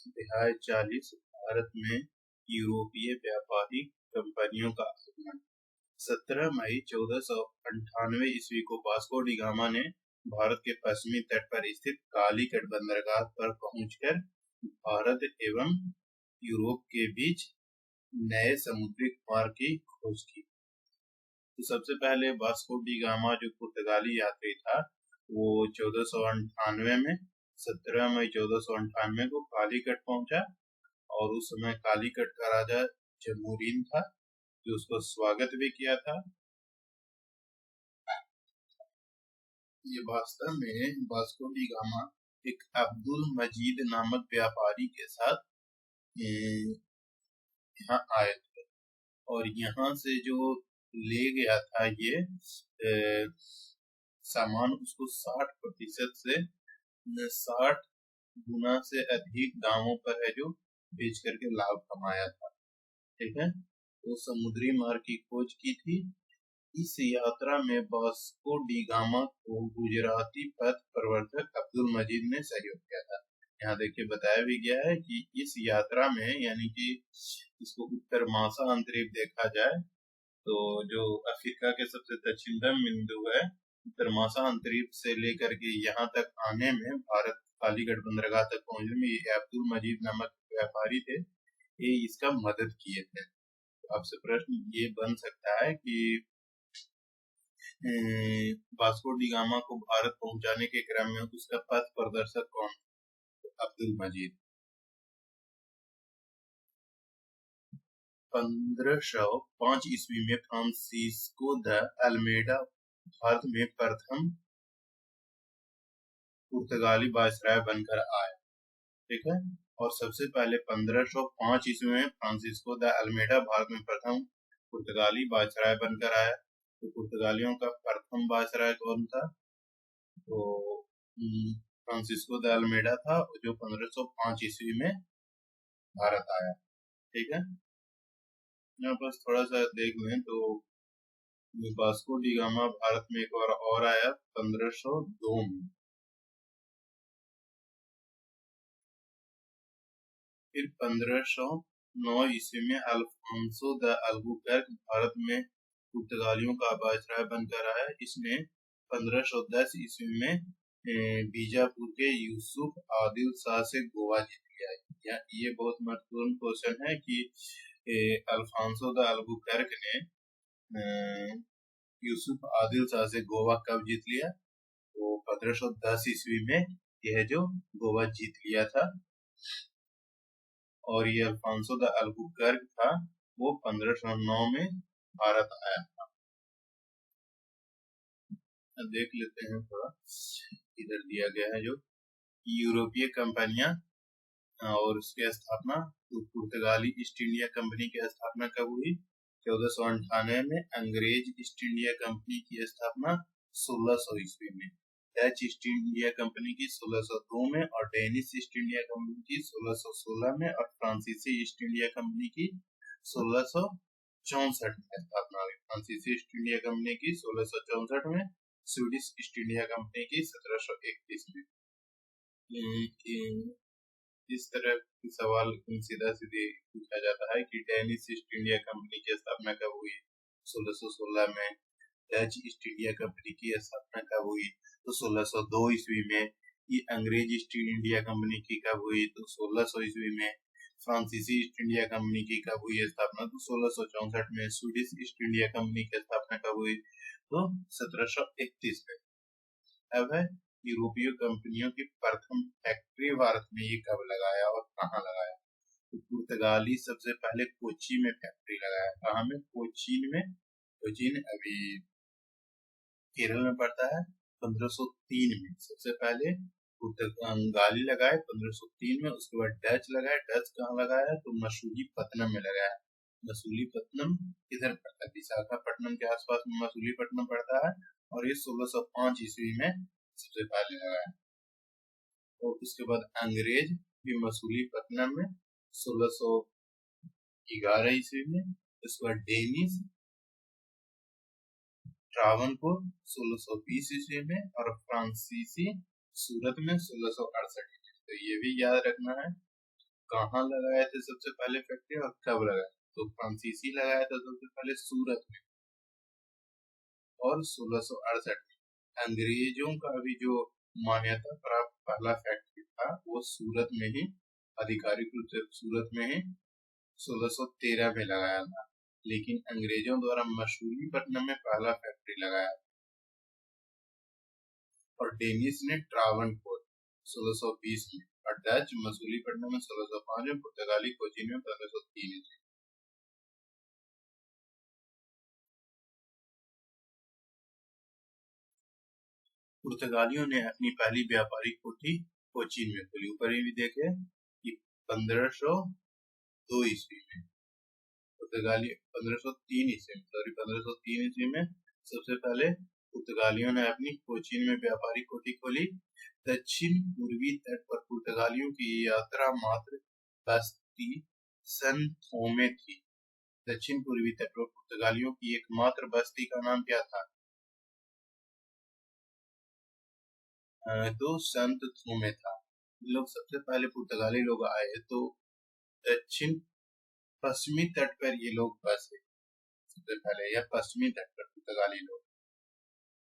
अध्याय 40 भारत में यूरोपीय व्यापारी कंपनियों का आगमन। 17 मई 1498 ईस्वी को वास्को डी गामा ने भारत के पश्चिमी तट पर स्थित कालीकट बंदरगाह पर पहुंचकर भारत एवं यूरोप के बीच नए समुद्री मार्ग की खोज की। तो सबसे पहले वास्को डी गामा जो पुर्तगाली यात्री था वो 1498 में 17 मई 1498 को कालीकट पहुंचा और उस समय कालीकट का राजा जमूरीन था जो उसको स्वागत भी किया था। ये वास्तव में वास्को डी गामा एक अब्दुल मजीद नामक व्यापारी के साथ यहाँ आए थे और यहाँ से जो ले गया था ये सामान उसको 60% से 60 गुना से अधिक दामों पर है जो बेच करके लाभ कमाया था। ठीक है, तो समुद्री मार्ग की खोज की थी। इस यात्रा में वास्को डी गामा को गुजराती पथ प्रवर्तक अब्दुल मजीद ने सहयोग किया था। यहाँ देखिए बताया भी गया है कि इस यात्रा में यानी कि इसको उत्तर महासागरीय देखा जाए तो जो अफ्रीका के सबसे दक्षिणतम बिंदु है उत्तर महासागरीय से लेकर के यहाँ तक आने में भारत कालीगढ़ बंदरगाह तक पहुंचने में ये अब्दुल मजीद नामक व्यापारी थे, ये इसका मदद किए थे। तो आपसे प्रश्न ये बन सकता है कि वास्को डी गामा को भारत पहुंचाने के क्रम में उसका पथ प्रदर्शक कौन? अब्दुल मजीद। 1505 ईस्वी में फ्रांसिस्को द अल्मेडा भारत में प्रथम पुर्तगाली वायसराय बनकर आए। ठीक है, और सबसे पहले 1505 ईस्वी में फ्रांसिस्को द अल्मेडा भारत में प्रथम पुर्तगाली वायसराय बनकर आया। तो पुर्तगालियों का प्रथम वायसराय कौन था? तो फ्रांसिस्को द अल्मेडा था जो 1505 ईस्वी में भारत आया। ठीक है, यहाँ बस थोड़ा सा देख लें तो वास्को डी गामा भारत में एक बार और आया 1502 में। फिर 1509 ईस्वी में अल्फांसो द अल्बुकर्क भारत में पुर्तगालियों का वायसराय बनकर आया। इसने 1510 ईस्वी में बीजापुर के यूसुफ आदिल शाह से गोवा जीत लिया। ये बहुत महत्वपूर्ण क्वेश्चन है कि अल्फांसो द अल्बुकर्क ने यूसुफ आदिल शाह से गोवा कब जीत लिया? तो 1510 ईस्वी में यह जो गोवा जीत लिया था। और ये अल्फांसो द अल्बुकर्क था वो 1509 में भारत आया था। देख लेते हैं थोड़ा, इधर दिया गया है जो यूरोपीय कंपनियां और उसकी स्थापना। पुर्तगाली ईस्ट इंडिया कंपनी की स्थापना कब हुई? 1498 में। अंग्रेज ईस्ट इंडिया कंपनी की स्थापना 1600 ईस्वी में। डच ईस्ट इंडिया कंपनी की 1602 में और डेनिश ईस्ट इंडिया कंपनी की 1616 में और फ्रांसीसी ईस्ट इंडिया कंपनी की 1664 में स्थापना हुई। फ्रांसीसी ईस्ट इंडिया कंपनी की 1664 में, स्वीडिश ईस्ट इंडिया कंपनी की 1731 में। इस तरह की सवाल सीधा सीधे पूछा जाता है कि डेनिश ईस्ट इंडिया कंपनी की स्थापना कब हुई? 1616 में। डच ईस्ट इंडिया कंपनी की स्थापना कब हुई? तो 1602 ईस्वी में। ये अंग्रेज ईस्ट इंडिया कंपनी की कब हुई? तो 1600 ईस्वी में। फ्रांसीसी ईस्ट इंडिया कंपनी की कब हुई स्थापना? तो 1664 में। स्वीडिश ईस्ट इंडिया कंपनी की स्थापना कब हुई? तो 1731 में। अब है यूरोपीय कंपनियों की प्रथम फैक्ट्री भारत में ये कब लगाया और कहाँ लगाया? तो पुर्तगाली सबसे पहले कोची में फैक्ट्री लगाया। कहाँ में? कोचीन में। कोचीन अभी केरल में पड़ता है। 1503 में सबसे पहले पुर्तगाली लगाए 1503 में। उसके बाद डच लगाए। डच कहाँ लगाया? तो मसूलीपट्टनम में लगाया। मसूलीपट्टनम इधर पड़ता है, विशाखापट्टनम के आसपास में मसूलीपट्टनम पड़ता है और ये 1605 ईस्वी में सबसे पहले लगाया। और उसके बाद अंग्रेज भी मसूलीपट्टनम में 1611 ईस्वी में। उसके बाद डेनिश ट्रावनकोर 1620 ईस्वी में और फ्रांसीसी सूरत में 1668 ईस्वी। तो ये भी याद रखना है कहाँ लगाए थे सबसे पहले फैक्ट्री और कब लगाए? तो फ्रांसीसी लगाया था सबसे पहले सूरत में, और 1668 में। अंग्रेजों का भी जो मान्यता प्राप्त पहला फैक्ट्री था वो सूरत में ही, आधिकारिक रूप से सूरत में ही 1613 में लगाया था। लेकिन अंग्रेजों द्वारा मछलीपट्टनम में पहला फैक्ट्री लगाया, और डेनिस ने ट्रावनकोर 1620 में, और डच मछलीपट्टनम में 1605 में, पुर्तगाली कोचीन में 1503 में। पुर्तगालियों ने अपनी पहली व्यापारिक कोठी कोचीन में खोली। ऊपर ही भी देखे कि 1502 ईस्वी में, पुर्तगाली 1503 ईस्वी में, सॉरी 1503 ईस्वी में सबसे पहले पुर्तगालियों ने अपनी कोचीन में व्यापारिक कोठी खोली। दक्षिण पूर्वी तट पर पुर्तगालियों की यात्रा मात्र बस्ती सन थोमे थी। दक्षिण पूर्वी तट पर पुर्तगालियों की एकमात्र बस्ती का नाम क्या था? तो संत थोमे था। लोग सबसे पहले पुर्तगाली लोग आए तो दक्षिण पश्चिमी तट पर ये लोग बसे सबसे पहले, या पश्चिमी तट पर पुर्तगाली लोग,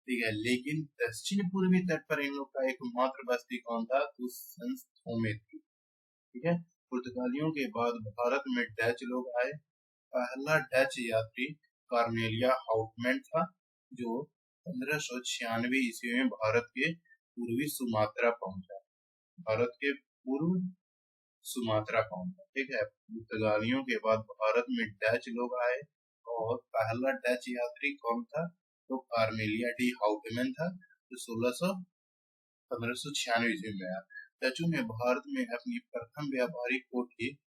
ठीक है। लेकिन दक्षिण पूर्वी तट पर इन लोग का एकमात्र बस्ती कौन था? तो संत थोमे थी, ठीक है। पुर्तगालियों के बाद भारत में डच लोग आए। पहला डच यात्री कार्नेलिया हाउटमैन था, जो 1596 ईस्वी में भारत के पूर्वी सुमात्रा पहुंचा, भारत के पूर्व सुमात्रा पहुंचा, ठीक है। पुर्तगालियों के बाद भारत में डच लोग आए, और पहला डच यात्री कौन था? तो कार्नेलिया डी हाउटमैन था, जो 1596 ईस्वी में आया। डचों ने भारत में अपनी प्रथम व्यापारिक कोठी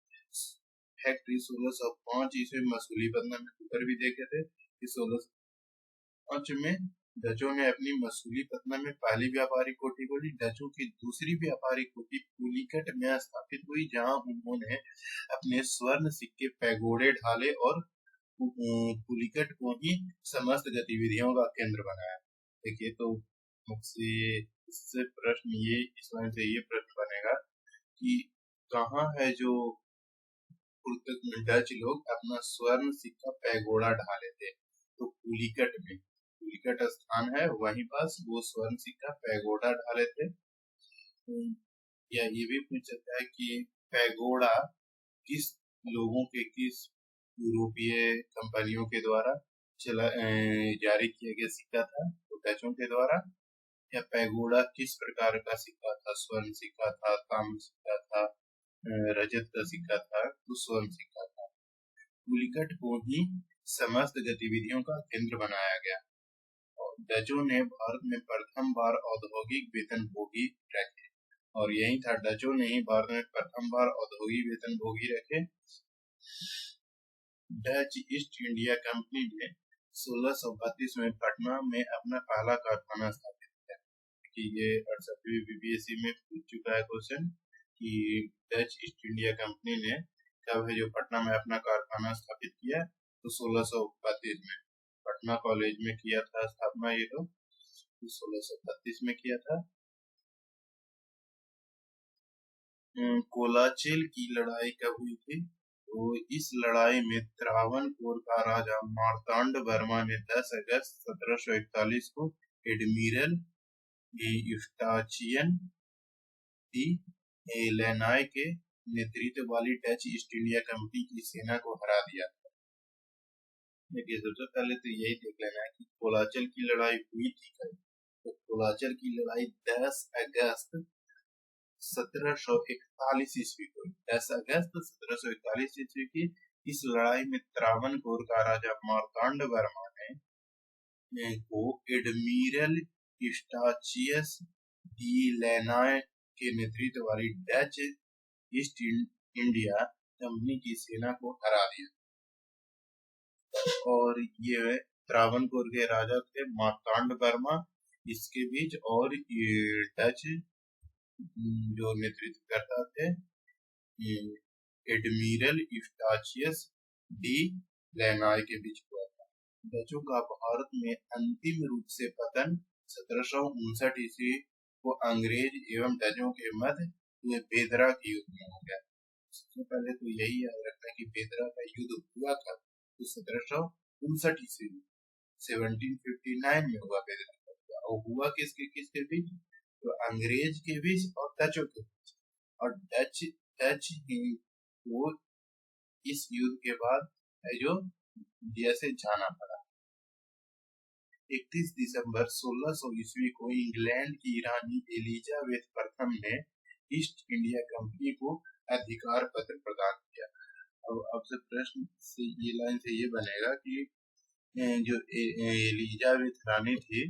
फैक्ट्री 1605 ईस्वी में मछलीपट्टनम में, ऊपर भी देखे थे कि 1605 में डचों ने अपनी मछलीपट्टनम में पहली व्यापारिक कोठी खोली। डचों की दूसरी व्यापारिक कोठी पुलिकट में स्थापित हुई, जहां उन्होंने अपने स्वर्ण सिक्के पैगोडे ढाले और पुलिकट को ही समस्त गतिविधियों का केंद्र बनाया। देखिए, तो मुझसे इससे प्रश्न ये, इस लाइन से ये प्रश्न बनेगा कि कहाँ है जो डच लोग अपना स्वर्ण सिक्का पैगोडा ढाले थे? तो पुलिकट में, पुलिकट स्थान है वहीं पास वो स्वर्ण सिक्का पैगोडा ढाले थे। या ये भी पूछ सकता है कि पैगोडा किस लोगों के, किस यूरोपीय कंपनियों के द्वारा जारी किया गया सिक्का था? तो डचों के द्वारा। या पैगोडा किस प्रकार का सिक्का था? स्वर्ण सिक्का था, ताम्र सिक्का था, रजत का सिक्का था, तो स्वर्ण सिक्का था। पुलिकट को ही समस्त गतिविधियों का केंद्र बनाया गया। और डचों ने भारत में प्रथम बार औद्योगिक वेतनभोगी रखे, और यही था, डचों ने ही भारत में प्रथम बार औद्योगिक वेतनभोगी रखे। डच ईस्ट इंडिया कंपनी ने 1632 में पटना में अपना पहला कारखाना स्थापित किया। कि ये 68वीं बीपीएससी में पूछ चुका है क्वेश्चन कि डच ईस्ट इंडिया कंपनी ने कब है जो पटना में अपना कारखाना स्थापित किया? तो 1632 में पटना कॉलेज में किया था स्थापना ये लोग, 1632 में किया था। कोलाचिल की लड़ाई कब हुई थी? तो इस लड़ाई में त्रावणकोर का राजा मार्तांड वर्मा ने 10 अगस्त 1741 को एडमिरल यूस्टाचियन डी लेनाय के नेतृत्व वाली डच ईस्ट इंडिया कंपनी की सेना को हरा दिया। देखिए, सबसे पहले तो यही देख लेना है कि कोलाचल की लड़ाई हुई थी कब? तो कोलाचल की लड़ाई 10 अगस्त 1741 ईस्वी को, 10 अगस्त 1741 ईस्वी की। इस लड़ाई में त्रावणकोर का राजा मार्तांड वर्मा ने को एडमिरल यूस्टाचियस डी लेनाय के नेतृत्व वाली डच ईस्ट इंडिया कंपनी की सेना को हरा दिया। और ये त्रावणकोर के राजा थे मार्तांड वर्मा, इसके बीच, और ये डच जो नेतृत्व करता थे एडमिरल यूस्टाचियस डी लेनाय के बीच हुआ था। डचों का भारत में अंतिम रूप से पतन 1759 ईस्वी को अंग्रेज एवं डचों के मध्य हुए बेदरा के युद्ध में हो गया। सबसे पहले तो यही याद रखना कि बेदरा का युद्ध हुआ था तो 1759 ईस्वी में, 1759 में हुआ बेदरा का युद्ध। और हुआ किसके किसके बीच? तो अंग्रेज के बीच और डचों के बीच। और डच ही वो इस युद्ध के बाद जो इंडिया से जाना पड़ा। 31 दिसंबर 1600 ईस्वी को इंग्लैंड की रानी एलिजाबेथ प्रथम ने ईस्ट इंडिया कंपनी को अधिकार पत्र प्रदान किया। अब आपसे प्रश्न से ये लाइन से ये बनेगा कि जो एलिजाबेथ रानी थी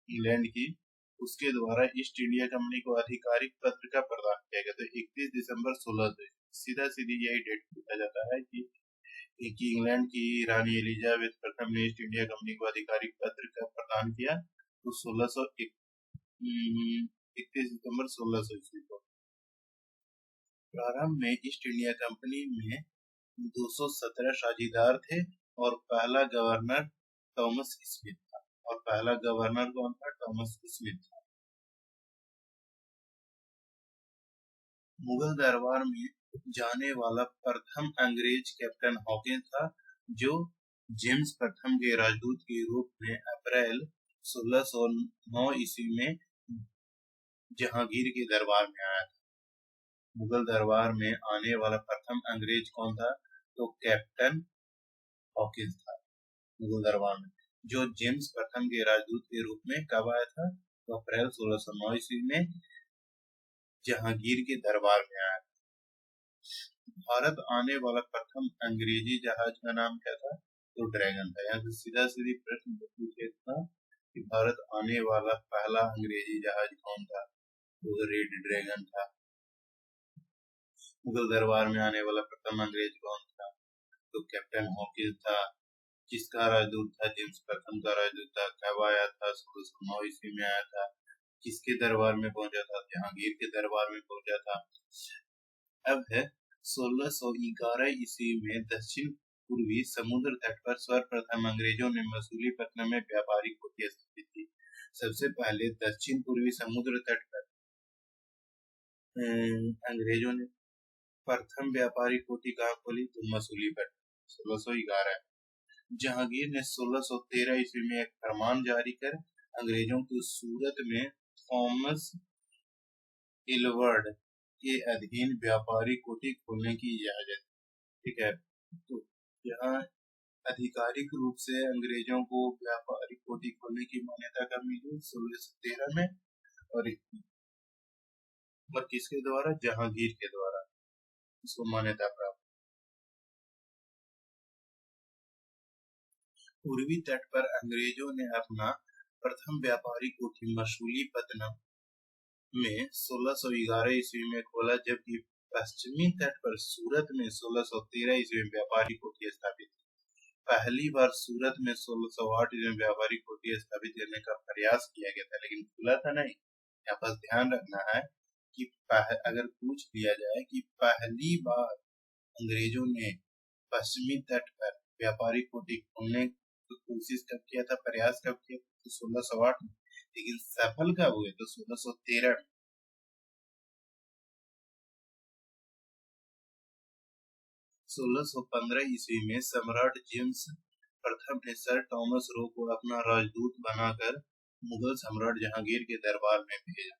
इंग्लैंड की, उसके द्वारा ईस्ट इंडिया कंपनी को आधिकारिक पत्र का प्रदान किया गया। तो 31 दिसंबर 1600 सीधा सीधी यही डेट पूछा जाता है कि इंग्लैंड की रानी एलिजाबेथ प्रथम ने ईस्ट इंडिया कंपनी को आधिकारिक पत्र का प्रदान किया तो 31 दिसंबर 1600 ईस्वी को। प्रारंभ में ईस्ट इंडिया कंपनी में 217 साझेदार थे और पहला गवर्नर थॉमस स्मिथ था। और पहला गवर्नर कौन था? थॉमस स्मिथ था। मुगल दरबार में जाने वाला प्रथम अंग्रेज कैप्टन हॉकिंस था, जो जेम्स प्रथम के राजदूत के रूप में अप्रैल 1609 ईस्वी में जहांगीर के दरबार में आया था। मुगल दरबार में आने वाला प्रथम अंग्रेज कौन था? तो कैप्टन हॉकिंस था मुगल दरबार में, जो जेम्स प्रथम के राजदूत के रूप में कब आया था? तो अप्रैल 1609 ईस्वी में जहांगीर के दरबार में आया। भारत आने वाला प्रथम अंग्रेजी जहाज का नाम क्या था? तो ड्रैगन था। यहाँ से सीधा सीधी प्रश्न पूछे था कि भारत आने वाला पहला अंग्रेजी जहाज कौन था? तो रेड ड्रैगन था। मुगल दरबार में आने वाला प्रथम अंग्रेज कौन था? तो कैप्टन हॉकिंस था। किसका राजदूत था? जेम्स प्रथम का राजदूत था। कब आया था? 1609 ईस्वी में आया था। किसके दरबार में पहुंचा था? जहांगीर के दरबार में पहुंचा था। अब है 1611 ईस्वी में दक्षिण पूर्वी समुद्र तट पर सर्वप्रथम अंग्रेजों ने मसूलीपट्टनम में व्यापारिक कुटिया स्थापित की। सबसे पहले दक्षिण पूर्वी समुद्र तट पर अंग्रेजों ने प्रथम व्यापारिक कुटी कहाँ खोली? तो मसूलीपट्टनम, 1611। जहांगीर ने 1613 ईस्वी में एक फरमान जारी कर अंग्रेजों को सूरत में थॉमस एलवर्ड के अधीन व्यापारिक कुटी खोलने की इजाजत। ठीक है, तो यहाँ आधिकारिक रूप से अंग्रेजों को व्यापारिक कुटी खोलने की मान्यता कब मिली? 1613 में। और किसके द्वारा? जहांगीर के द्वारा इसको मान्यता प्राप्त। पूर्वी तट पर अंग्रेजों ने अपना प्रथम व्यापारिक कुटी मसूलीपट्टनम में 1611 ईस्वी में खोला, जबकि पश्चिमी तट पर सूरत में 1613 ईस्वी में व्यापारिक कुटी स्थापित की। पहली बार सूरत में 1608 ईस्वी में व्यापारिक कुटी स्थापित करने का प्रयास किया गया था, लेकिन खुला था नहीं। यहाँ पर ध्यान रखना है कि अगर पूछ लिया जाए कि पहली बार अंग्रेजों ने पश्चिमी तट पर व्यापारिक कुटी खोलने की कोशिश कब किया था, प्रयास कब किया था? तो 1608 में। लेकिन सफल कब हुए? तो 1613 में। 1615 ईस्वी में सम्राट जेम्स प्रथम ने सर थॉमस रो को अपना राजदूत बनाकर मुगल सम्राट जहांगीर के दरबार में भेजा।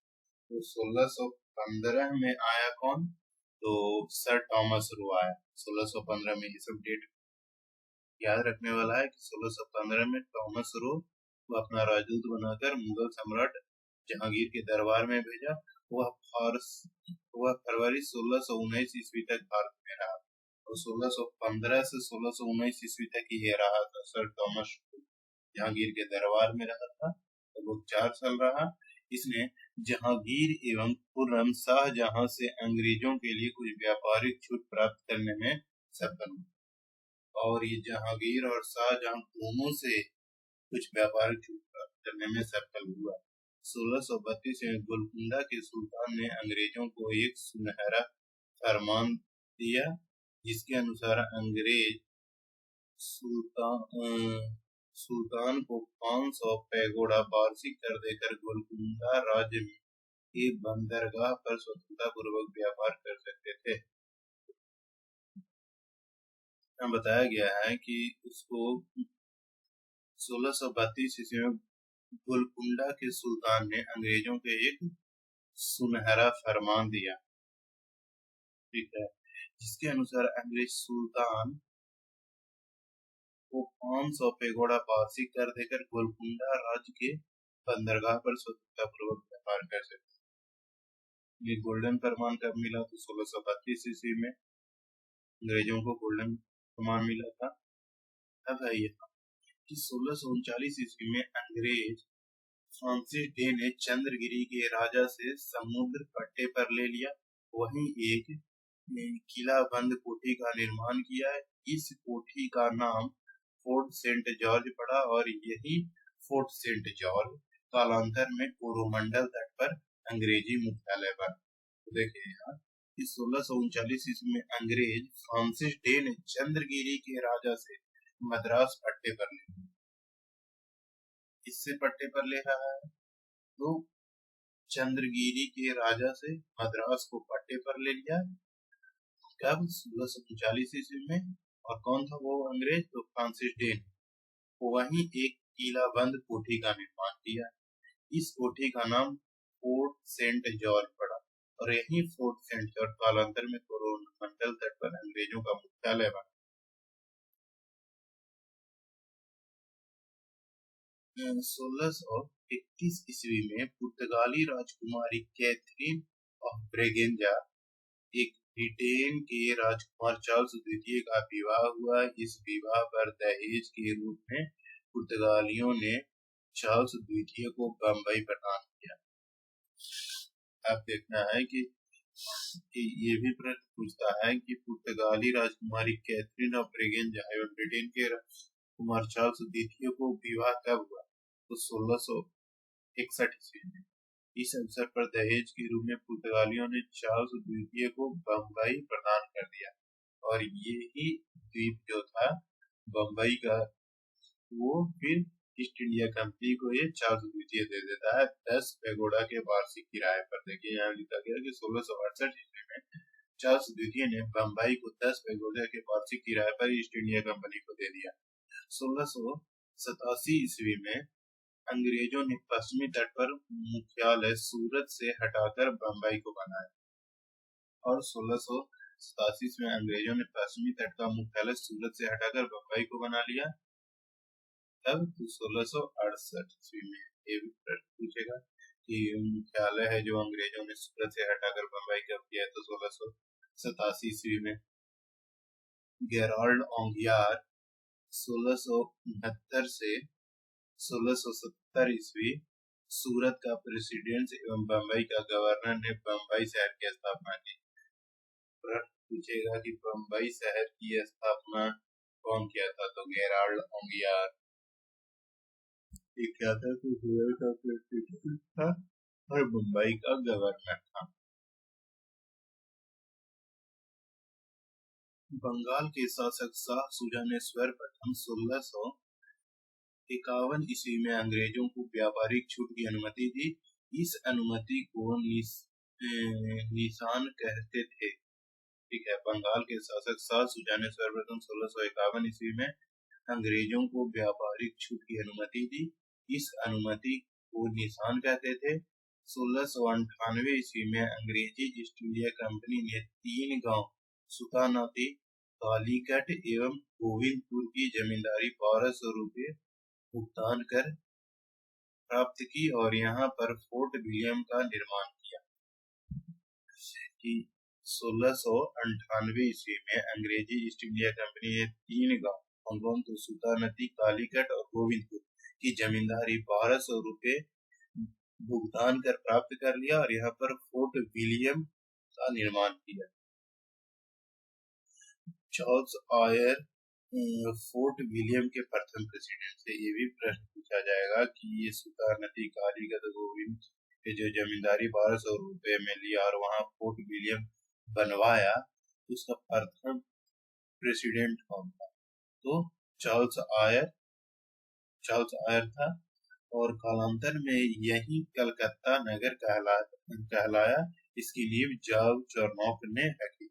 तो 1615 में आया कौन? तो सर थॉमस रो आया 1615 में। ये सब डेट याद रखने वाला है कि 1615 में थॉमस रो को अपना राजदूत बनाकर मुगल सम्राट जहांगीर के दरबार में भेजा। वह फरवरी 1619 ईस्वी तक भारत में रहा और 1615 से 1619 ईस्वी तक ये रहा था। सर थॉमस जहांगीर के दरबार में रहा था, तो वो 4 साल रहा। इसने जहांगीर एवं खुर्रम शाहजहां से अंग्रेजों के लिए कुछ व्यापारिक छूट प्राप्त करने में सफल हुआ। और ये जहांगीर और शाहजहां दोनों से कुछ व्यापारिक छूट प्राप्त करने में सफल हुआ। 1632 में गोलकुंडा के सुल्तान ने अंग्रेजों को एक सुनहरा फरमान दिया, जिसके अनुसार अंग्रेज सुल्तान को 500 पैगोडा वार्षिक कर देकर गोलकुंडा राज्य में एक बंदरगाह पर स्वतंत्रता पूर्वक व्यापार कर सकते थे। में बताया गया है कि उसको 1632 ईस्वी में गोलकुंडा के सुल्तान ने अंग्रेजों के एक सुनहरा फरमान दिया, ठीक है, जिसके अनुसार अंग्रेज सुल्तान को 500 पेगोड़ा वार्षिक कर देकर गोलकुंडा राज्य के बंदरगाह पर स्वतंत्रता पूर्वक व्यापार कर सकते। ये गोल्डन फरमान कब मिला? तो 1632 ईस्वी में अंग्रेजों को गोल्डन फरमान मिला था। अब है यह कि 1639 ईस्वी में अंग्रेज फ्रांसिस डे ने चंद्रगिरी के राजा से समुद्र पट्टे पर ले लिया, वहीं एक किला बंद कोठी का निर्माण किया है। इस कोठी का नाम फोर्ट सेंट जॉर्ज पड़ा और यही फोर्ट सेंट जॉर्ज कालांतर में कोरोमंडल तट पर अंग्रेजी मुख्यालय बना। तो देखिए यहाँ कि 1639 ईस्वी में अंग्रेज फ्रांसिस डे ने चंद्रगिरी के राजा से मद्रास पट्टे पर ले लिया। इससे पट्टे पर ले रहा है तो चंद्रगिरी के राजा से मद्रास को पट्टे पर ले लिया कब? 1639 ईस्वी में। और कौन था वो अंग्रेज? तो फ्रांसिस डे ने वहीं एक किला बंद कोठी का निर्माण किया। इस कोठी का नाम फोर्ट सेंट जॉर्ज पड़ा और यही फोर्ट सेंट जॉर्ज कालांतर में कोरोमंडल तट पर अंग्रेजों का मुख्यालय बना। 1621 ईस्वी में पुर्तगाली राजकुमारी कैथरीन ऑफ ब्रेगेंजा एक ब्रिटेन के राजकुमार चार्ल्स द्वितीय का विवाह हुआ। इस विवाह पर दहेज के रूप में पुर्तगालियों ने चार्ल्स द्वितीय को बम्बई प्रदान किया। अब देखना है कि ये भी प्रश्न पूछता है कि पुर्तगाली राजकुमारी कैथरीन ऑफ ब्रेगेंजा एवं ब्रिटेन के राजकुमार चार्ल्स द्वितीय को विवाह कब हुआ? तो 1661 ईस्वी में। इस अवसर पर दहेज के रूप में पुर्तगालियों ने चार्ल्स द्वितीय को बम्बई प्रदान कर दिया और यही द्वीप जो था बम्बई का वो फिर ईस्ट इंडिया कंपनी को ये चार्ल्स द्वितीय दे देता है 10 पैगोडा के वार्षिक किराए पर। देखिए यहाँ लिखा गया कि 1668 ईस्वी में चार्ल्स द्वितीय ने बम्बई को 10 पैगोडा के वार्षिक किराए पर ईस्ट इंडिया कंपनी को दे दिया। 1687 ईस्वी में अंग्रेजों ने पश्चिमी तट पर मुख्यालय सूरत से हटाकर बम्बई को बनाया और 1687 में अंग्रेजों ने पश्चिमी तट का मुख्यालय सूरत से हटाकर बम्बई को बना लिया। तब 1668 ईस्वी में ये भी प्रश्न पूछेगा कि मुख्यालय है जो अंग्रेजों ने सूरत से हटाकर बम्बई कब किया? तो 1687 ईस्वी में। गेराल्ड ओंगियार 1669 से 1670 ईस्वी सूरत का प्रेसिडेंट एवं बम्बई का गवर्नर ने बम्बई शहर की स्थापना की। प्रश्न पूछेगा कि बम्बई शहर की स्थापना कौन किया था? तो गेराल्ड ओंगियार। ये क्या था? तो सूरत का प्रेसिडेंट था और बम्बई का गवर्नर था। बंगाल के शासक शाह सुजा ने सर्वप्रथम 1651 ईस्वी में अंग्रेजों को व्यापारिक छूट की अनुमति दी। इस अनुमति को निशान कहते थे, ठीक है। बंगाल के शासक शाह सुजा ने सर्वप्रथम 1651 ईस्वी में अंग्रेजों को व्यापारिक छूट की अनुमति दी। इस अनुमति को निशान कहते थे। 1698 ईस्वी में अंग्रेजी ईस्ट इंडिया कंपनी ने 3 गांव सुतानाती, कालीकट एवं गोविंदपुर की जमींदारी 1200 रुपये भुगतान कर प्राप्त की और यहाँ पर फोर्ट विलियम का निर्माण किया। 1698 ईस्वी में अंग्रेजी ईस्ट इंडिया कंपनी ने 3 गांव तो सुतानती, कालीकट और गोविंदपुर की जमींदारी 1200 रुपये भुगतान कर प्राप्त कर लिया और यहाँ पर फोर्ट विलियम का निर्माण किया। चार्ल्स आयर फोर्ट विलियम के प्रथम प्रेसिडेंट से। ये भी प्रश्न पूछा जाएगा कि ये सुतानती, कालीकट, गोविंद के जो जमींदारी 1200 रुपये में लिया और वहां फोर्ट विलियम बनवाया, उसका प्रथम प्रेसिडेंट कौन था? तो चार्ल्स आयर था और कालांतर में यही कलकत्ता नगर कहलाया। इसकी नींव जॉर्ज चार्नोक ने रखी।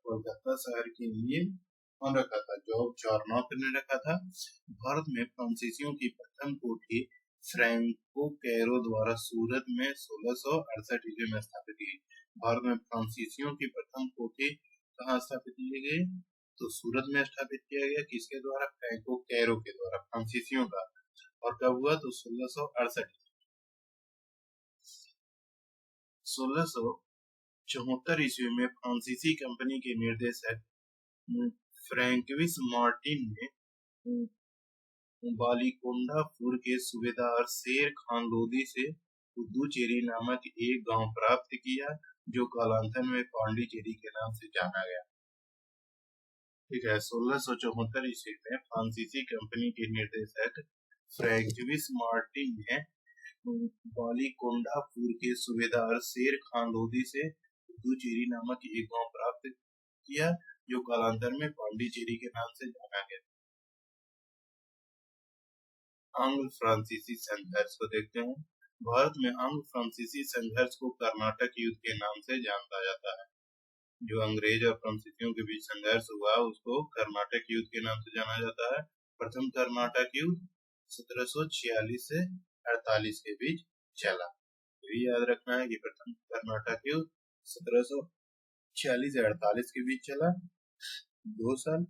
कोलकाता शहर की नींव कौन रखा था? जॉर्ज चार्नोक ने रखा था। भारत में फ्रांसीसियों की प्रथम कोठी फ्रैंको कैरो द्वारा सूरत में 1668 ईस्वी में स्थापित की। भारत में फ्रांसीसियों की प्रथम कोठी कहाँ स्थापित की गई? तो सूरत में स्थापित किया गया। किसके द्वारा? फ्रैंको कैरो के द्वारा, फ्रांसीसियों का। और कब हुआ? तो 1668। 1674 ईस्वी में फ्रांसीसी कंपनी के निर्देशक फ्रैंकविस मार्टिन ने बालिकोंडापुर के सूबेदार शेर खान लोदी से पुदुचेरी नामक एक गांव प्राप्त किया, जो कालांतर में पांडिचेरी के नाम से जाना गया। ठीक है। 1674 ईस्वी में फ्रांसीसी कंपनी के निर्देशक फ्रैंकविस मार्टिन ने बालिकोंडापुर के सूबेदार शेर खान लोदी से पुदुचेरी नामक एक गांव प्राप्त किया, जो कालांतर में पांडिचेरी के नाम से जाना गया। आंग्ल फ्रांसीसी संघर्ष को देखते हैं। भारत में आंग्ल फ्रांसीसी संघर्ष को कर्नाटक युद्ध के नाम से जाना जाता है। जो अंग्रेज और फ्रांसीसियों के बीच संघर्ष हुआ उसको कर्नाटक युद्ध के नाम से जाना जाता है। प्रथम कर्नाटक युद्ध 1746 से 48 के बीच चला। ये याद रखना है कि प्रथम कर्नाटक युद्ध 1746 से 48 के बीच चला, 2 साल।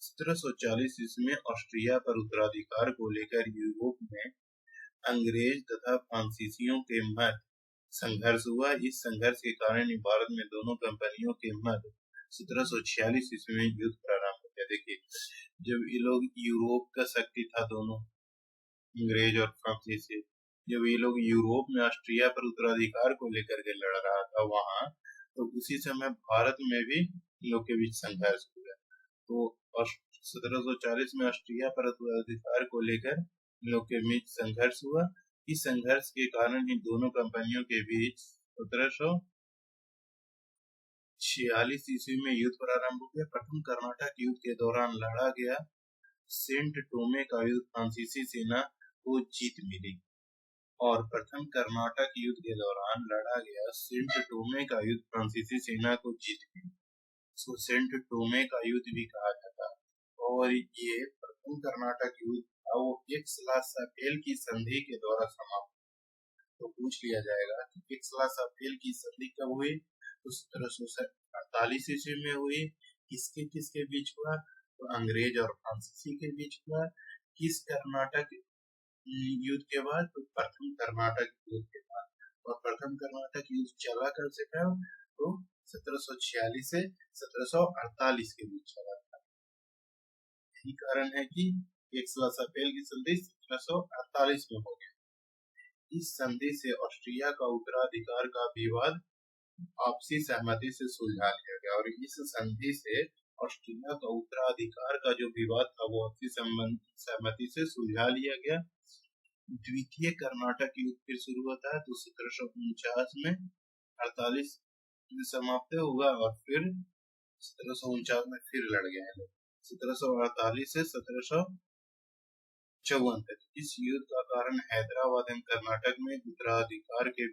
1740 ईस्वी में ऑस्ट्रिया पर उत्तराधिकार को लेकर यूरोप में अंग्रेज तथा फ्रांसीसियों के मध्य संघर्ष हुआ। इस संघर्ष के कारण ही भारत में दोनों कंपनियों के मध्य 1746 ईस्वी में युद्ध प्रारंभ हो गया। देखिए, जब ये लोग यूरोप का शक्ति था, दोनों अंग्रेज और फ्रांसीसी, जब ये लोग यूरोप में ऑस्ट्रिया पर उत्तराधिकार को लेकर के लड़ रहा था वहां, तो उसी समय भारत में भी इन लोग के बीच संघर्ष हुआ। तो 1740 में ऑस्ट्रिया पर उत्तराधिकार को लेकर इन लोग के बीच संघर्ष हुआ। इस संघर्ष के कारण ही दोनों कंपनियों के बीच 1746 ईस्वी में युद्ध प्रारंभ हो गया। प्रथम कर्नाटक युद्ध के दौरान लड़ा गया सेंट टोमे का युद्ध फ्रांसीसी सेना को जीत मिली। और प्रथम कर्नाटक युद्ध के दौरान लड़ा गया सेंट टोमे का युद्ध फ्रांसीसी सेना को जीत मिली। इसको सेंट टोमे का युद्ध भी कहा जाता है। और ये प्रथम कर्नाटक युद्ध था, वो एक्स-ला-शापेल की संधि के द्वारा समाप्त। तो पूछ लिया जाएगा कि एक्स-ला-शापेल की संधि कब हुई? तो 1748 ईस्वी में हुई। किसके किसके बीच हुआ? तो अंग्रेज और फ्रांसीसी के बीच हुआ। किस कर्नाटक युद्ध के बाद? तो प्रथम कर्नाटक युद्ध के बाद। और प्रथम कर्नाटक युद्ध चला कब से कब? तो 1746 से 1748 के बीच चला था। यही कारण है कि एक्स-ला-शापेल की संधि 1748 में हो गई। इस संधि से ऑस्ट्रिया का उत्तराधिकार का विवाद आपसी सहमति से सुलझा लिया गया। और इस संधि से ऑस्ट्रिया का उत्तराधिकार का जो विवाद था वो आपसी सहमति से सुलझा लिया गया। द्वितीय कर्नाटक युद्ध फिर शुरू होता है। तो 1749 में 48 समाप्त हुआ और फिर 1749 में फिर लड़ गए लोग। 1748 से 1754 तक। इस युद्ध का कारण हैदराबाद एवं कर्नाटक में उत्तराधिकार के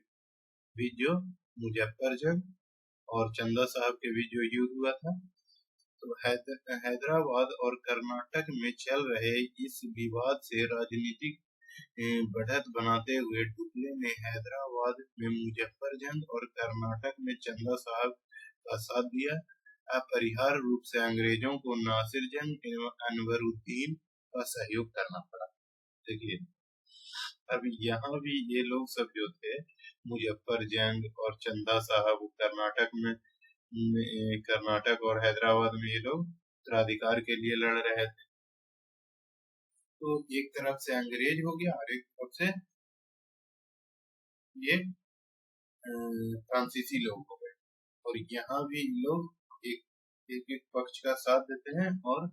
बीच जो मुजफ्फरजंग और चंदा साहब के बीच जो युद्ध हुआ था, तो हैदराबाद और कर्नाटक में चल रहे इस विवाद से राजनीतिक बढ़त बनाते हुए डुप्ले ने हैदराबाद में मुजफ्फरजंग और कर्नाटक में चंदा साहब का साथ दिया। अपरिहार्य रूप से अंग्रेजों को नासिरजंग एवं अनवरुद्दीन का सहयोग करना पड़ा। देखिए, अब यहाँ भी ये लोग सब जो थे, मुजफ्फरजंग और चंदा साहब कर्नाटक और हैदराबाद में ये लोग उत्तराधिकार के लिए लड़ रहे थे। तो एक तरफ से अंग्रेज हो गया और एक तरफ से ये फ्रांसीसी लोग हो गए। और यहाँ भी लोग एक पक्ष का साथ देते हैं और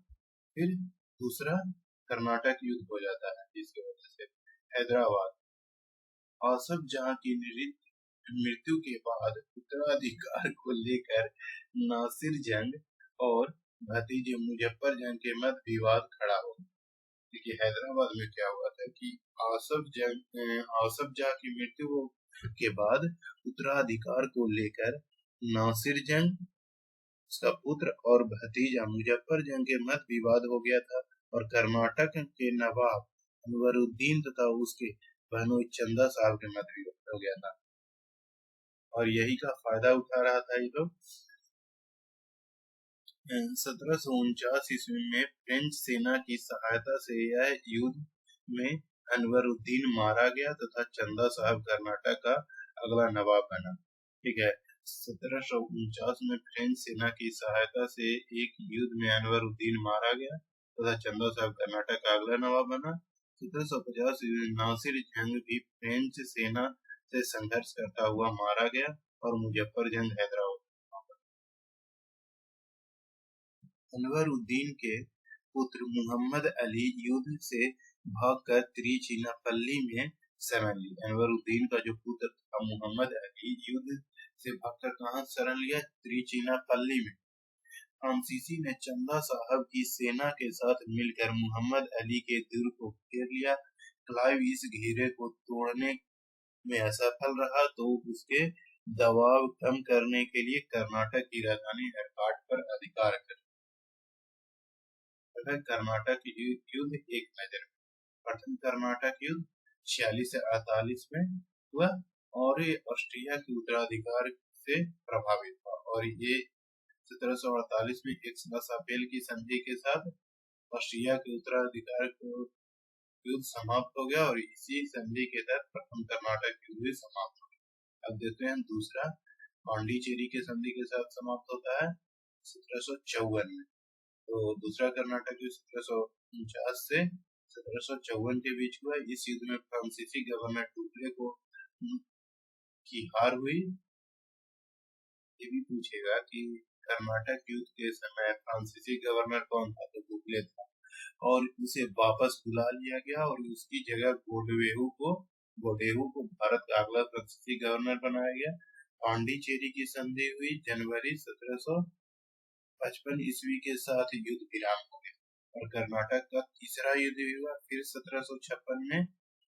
फिर दूसरा कर्नाटक युद्ध हो जाता है, जिसकी वजह से हैदराबाद आसफ जहां की मृत्यु के बाद उत्तराधिकार को लेकर नासिरजंग और भतीजे मुजफ्फरजंग के मध्य विवाद खड़ा हो। देखिए, हैदराबाद में क्या हुआ था कि आसफ जहां की मृत्यु के बाद उत्तराधिकार को लेकर नासिरजंग उसका पुत्र और भतीजा मुजफ्फरजंग के मध्य विवाद हो गया था और कर्नाटक के नवाब अनवरुद्दीन तथा उसके बहनोई चंदा साहब के मध्य विवाद हो गया था और यही का फायदा उठा रहा था ये लोग। 1749 ईस्वी में फ्रेंच सेना की सहायता से यह युद्ध में अनवरुद्दीन मारा गया तथा चंदा साहब कर्नाटक का अगला नवाब बना। ठीक है, 1749 में फ्रेंच सेना की सहायता से एक युद्ध में अनवरुद्दीन मारा गया तथा चंदा साहब कर्नाटक का अगला नवाब बना। 1750 में नासिर जंग भी फ्रेंच सेना से संघर्ष करता हुआ मारा गया और मुजफ्फरजंग हैदराबाद। अनवरुद्दीन के पुत्र मुहम्मद अली युद्ध से भागकर त्रिचिनापल्ली में शरण लिया। अनवरुद्दीन का जो पुत्र था मुहम्मद अली युद्ध से भागकर कहाँ शरण लिया? त्रिचिनापल्ली में। फ्रांसीसी ने चंदा साहब की सेना के साथ मिलकर मुहम्मद अली के दुर्ग को घेर लिया। क्लाइव इस घेरे को तोड़ने में असफल रहा तो उसके दबाव कम करने के लिए कर्नाटक की राजधानी अर्काट पर अधिकार कर कर्नाटक युद्ध एक नजर में। प्रथम कर्नाटक युद्ध 46 से 48 में हुआ और ये ऑस्ट्रिया के उत्तराधिकार से प्रभावित हुआ और ये 1748 में एक्स-ला-शापेल की संधि के साथ ऑस्ट्रिया के उत्तराधिकार को युद्ध समाप्त हो गया और इसी संधि के तहत प्रथम कर्नाटक युद्ध भी समाप्त हो गया। अब देखते हैं दूसरा पांडिचेरी के संधि के साथ समाप्त होता है 1754 में। तो दूसरा कर्नाटक युद्ध 1749 से 1754 के बीच हुआ। इस युद्ध में फ्रांसीसी गवर्नर डुप्ले को की हार हुई। ये भी पूछेगा कि कर्नाटक युद्ध के समय फ्रांसीसी गवर्नर कौन था? तो डुप्ले था और उसे वापस बुला लिया गया और उसकी जगह गोडेहू को भारत का अगला फ्रांसीसी गवर्नर बनाया गया। पांडिचेरी की संधि हुई जनवरी 1755 ईस्वी के साथ युद्ध विराम हो गया और कर्नाटक का तीसरा युद्ध हुआ फिर 1756 में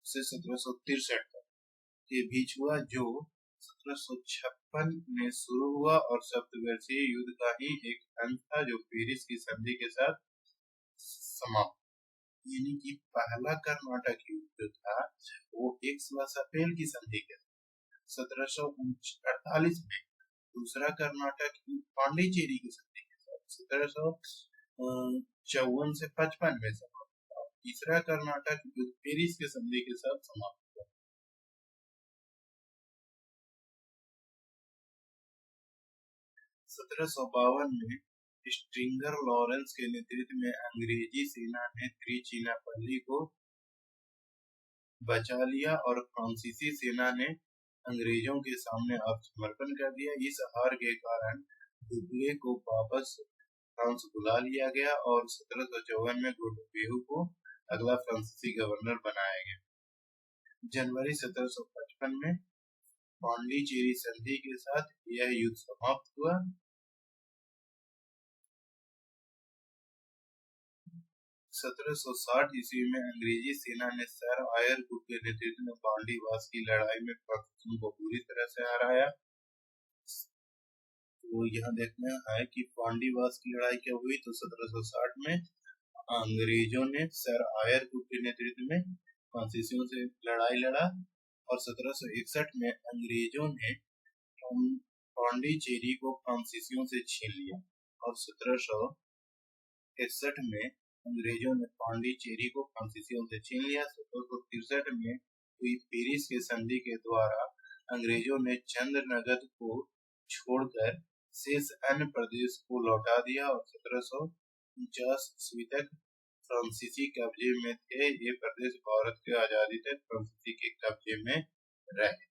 से 1763 तक के बीच हुआ, जो 1756 में शुरू हुआ और सप्तवर्षीय युद्ध का ही एक अंत था जो पेरिस की संधि के साथ समाप्त। यानी कि पहला कर्नाटक युद्ध जो था वो एक्स-ला-शापेल की संधि के 1748 में, दूसरा कर्नाटक युद्ध पांडिचेरी की संधि के साथ 1754 से 55 में समाप्त हुआ। तीसरा कर्नाटक युद्ध पेरिस के संधि के साथ समाप्त हुआ। 1752 में स्ट्रिंगर लॉरेंस के नेतृत्व में अंग्रेजी सेना ने त्रिचिनापल्ली को बचा लिया और फ्रांसीसी सेना ने अंग्रेजों के सामने आत्मसमर्पण कर दिया। इस हार के कारण डुप्ले को वापस फ्रांस बुला लिया गया और 1754 में गोडेहू को अगला फ्रांसीसी गवर्नर बनाया गया। जनवरी 1755 में पांडिचेरी संधि के साथ यह युद्ध समाप्त हुआ। 1760 ईस्वी में अंग्रेजी सेना ने सर आयर वुड के नेतृत्व में बांडीवास की लड़ाई में फ्रांसीसियों को पूरी तरह से हराया। तो यहाँ देखना है कि बांडीवास की लड़ाई क्या हुई। तो 1760 में अंग्रेजों ने सर आयर वुड के नेतृत्व में फ्रांसीसियों से लड़ाई लड़ा और 1761 में अंग्रेजों ने पांडिचेरी को फ्रांसीसियों से छीन लिया और 1761 में अंग्रेजों ने पांडिचेरी को फ्रांसीसियों से छीन लिया। 1763 में हुई पेरिस के संधि के द्वारा अंग्रेजों ने चंद्रनगद को छोड़कर शेष अन्य प्रदेश को लौटा दिया और 1749 ईस्वी तक फ्रांसीसी कब्जे में थे। ये प्रदेश भारत के आजादी तक फ्रांसीसी के कब्जे में रहे।